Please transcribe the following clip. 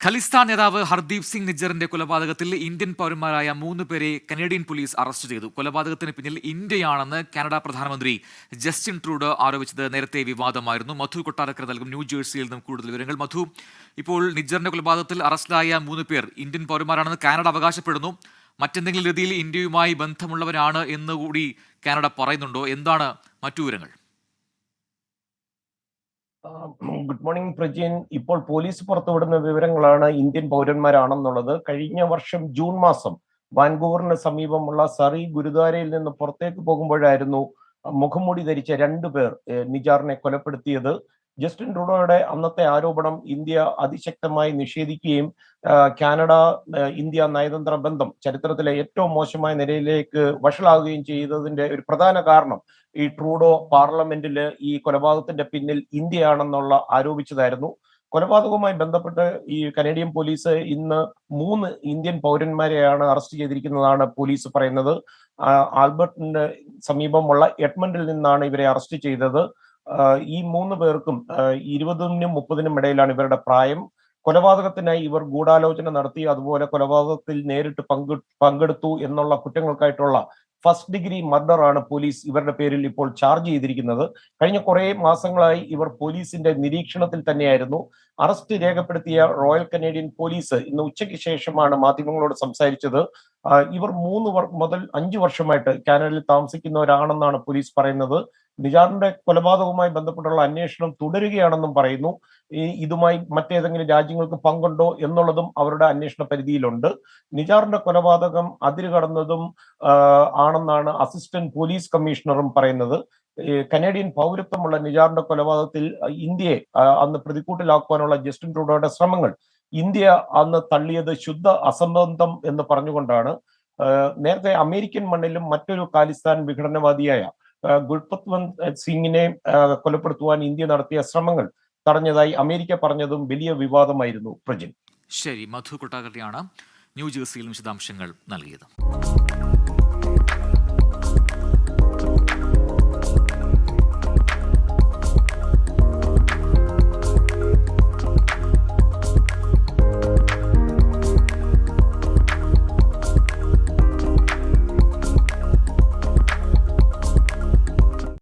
ഖലിസ്ഥാൻ നേതാവ് ഹർദീപ് സിംഗ് നിജ്ജറിന്റെ കൊലപാതകത്തിൽ ഇന്ത്യൻ പൗരന്മാരായ 3 പേരെ കനേഡിയൻ പോലീസ് അറസ്റ്റ് ചെയ്തു. കൊലപാതകത്തിന് പിന്നിൽ ഇന്ത്യയാണെന്ന് കാനഡ പ്രധാനമന്ത്രി ജസ്റ്റിൻ ട്രൂഡോ ആരോപിച്ചത് നേരത്തെ വിവാദമായിരുന്നു. മധു കൊട്ടാരക്കര നൽകും ന്യൂജേഴ്സിയിൽ നിന്നും കൂടുതൽ വിവരങ്ങൾ. മധു, ഇപ്പോൾ നിജ്ജറിന്റെ കൊലപാതകത്തിൽ അറസ്റ്റിലായ 3 പേർ ഇന്ത്യൻ പൗരന്മാരാണെന്ന് കാനഡ അവകാശപ്പെടുന്നു. മറ്റെന്തെങ്കിലും രീതിയിൽ ഇന്ത്യയുമായി ബന്ധമുള്ളവരാണ് എന്നുകൂടി കാനഡ പറയുന്നുണ്ടോ? എന്താണ് മറ്റു വിവരങ്ങൾ? Good morning Prajin. ഇപ്പോൾ പോലീസ് പുറത്തുവിടുന്ന വിവരങ്ങളാണ് ഇന്ത്യൻ പൗരന്മാരാണെന്നുള്ളത്. കഴിഞ്ഞ വർഷം ജൂൺ മാസം വാൻകൂവറിന് സമീപമുള്ള സറി ഗുരുദ്വാരയിൽ നിന്ന് പുറത്തേക്ക് പോകുമ്പോഴായിരുന്നു മുഖംമൂടി ധരിച്ച 2 പേർ നിജാറിനെ കൊലപ്പെടുത്തിയത്. ജസ്റ്റിൻ ട്രൂഡോയുടെ അന്നത്തെ ആരോപണം ഇന്ത്യ അതിശക്തമായി നിഷേധിക്കുകയും കാനഡ ഇന്ത്യ നയതന്ത്ര ബന്ധം ചരിത്രത്തിലെ ഏറ്റവും മോശമായ നിലയിലേക്ക് വഷളാവുകയും ചെയ്തതിന്റെ ഒരു പ്രധാന കാരണം ഈ ട്രൂഡോ പാർലമെന്റിൽ ഈ കൊലപാതകത്തിന്റെ പിന്നിൽ ഇന്ത്യയാണെന്നുള്ള ആരോപിച്ചതായിരുന്നു. കൊലപാതകവുമായി ബന്ധപ്പെട്ട് ഈ കനേഡിയൻ പോലീസ് ഇന്ന് 3 ഇന്ത്യൻ പൗരന്മാരെയാണ് അറസ്റ്റ് ചെയ്തിരിക്കുന്നതാണ് പോലീസ് പറയുന്നത്. ആൽബർട്ടിന് സമീപമുള്ള എഡ്മണ്ടിൽ നിന്നാണ് ഇവരെ അറസ്റ്റ് ചെയ്തത്. ഈ 3 പേർക്കും 20-നും 30-നും ഇടയിലാണ് ഇവരുടെ പ്രായം. കൊലപാതകത്തിനായി ഇവർ ഗൂഢാലോചന നടത്തി, അതുപോലെ കൊലപാതകത്തിൽ നേരിട്ട് പങ്കെടുത്തു എന്നുള്ള കുറ്റങ്ങൾക്കായിട്ടുള്ള ഫസ്റ്റ് ഡിഗ്രി മർഡർ ആണ് പോലീസ് ഇവരുടെ പേരിൽ ഇപ്പോൾ ചാർജ് ചെയ്തിരിക്കുന്നത്. കഴിഞ്ഞ കുറെ മാസങ്ങളായി ഇവർ പോലീസിന്റെ നിരീക്ഷണത്തിൽ തന്നെയായിരുന്നു. അറസ്റ്റ് രേഖപ്പെടുത്തിയ റോയൽ കനേഡിയൻ പോലീസ് ഇന്ന് ഉച്ചയ്ക്ക് ശേഷമാണ് മാധ്യമങ്ങളോട് സംസാരിച്ചത്. ഇവർ 3 മുതൽ 5 വർഷമായിട്ട് കാനഡയിൽ താമസിക്കുന്നവരാണെന്നാണ് പോലീസ് പറയുന്നത്. നിജാറിന്റെ കൊലപാതകവുമായി ബന്ധപ്പെട്ടുള്ള അന്വേഷണം തുടരുകയാണെന്നും പറയുന്നു. ഇതുമായി മറ്റേതെങ്കിലും രാജ്യങ്ങൾക്ക് പങ്കുണ്ടോ എന്നുള്ളതും അവരുടെ അന്വേഷണ പരിധിയിലുണ്ട്. നിജാറിന്റെ കൊലപാതകം അതിരുകടന്നതും ആണെന്നാണ് അസിസ്റ്റന്റ് പോലീസ് കമ്മീഷണറും പറയുന്നത്. കനേഡിയൻ പൗരത്വമുള്ള നിജാറിന്റെ കൊലപാതകത്തിൽ ഇന്ത്യയെ അന്ന് പ്രതിക്കൂട്ടിലാക്കുവാനുള്ള ജസ്റ്റിൻ ട്രൂഡോയുടെ ശ്രമങ്ങൾ ഇന്ത്യ അന്ന് തള്ളിയത് ശുദ്ധ അസംബന്ധം എന്ന് പറഞ്ഞുകൊണ്ടാണ്. നേരത്തെ അമേരിക്കൻ മണ്ണിലും മറ്റൊരു ഖാലിസ്ഥാൻ വിഘടനവാദിയായ ഗുൽപത്വന്ത് സിംഗിനെ കൊലപ്പെടുത്തുവാൻ ഇന്ത്യ നടത്തിയ ശ്രമങ്ങൾ തടഞ്ഞതായി അമേരിക്ക പറഞ്ഞതും വലിയ വിവാദമായിരുന്നു. പ്രജിൻ. ശരി, മധു കൊട്ടാരക്കരയാണ് ന്യൂജേഴ്സിയിലും വിശദാംശങ്ങൾ നൽകിയത്.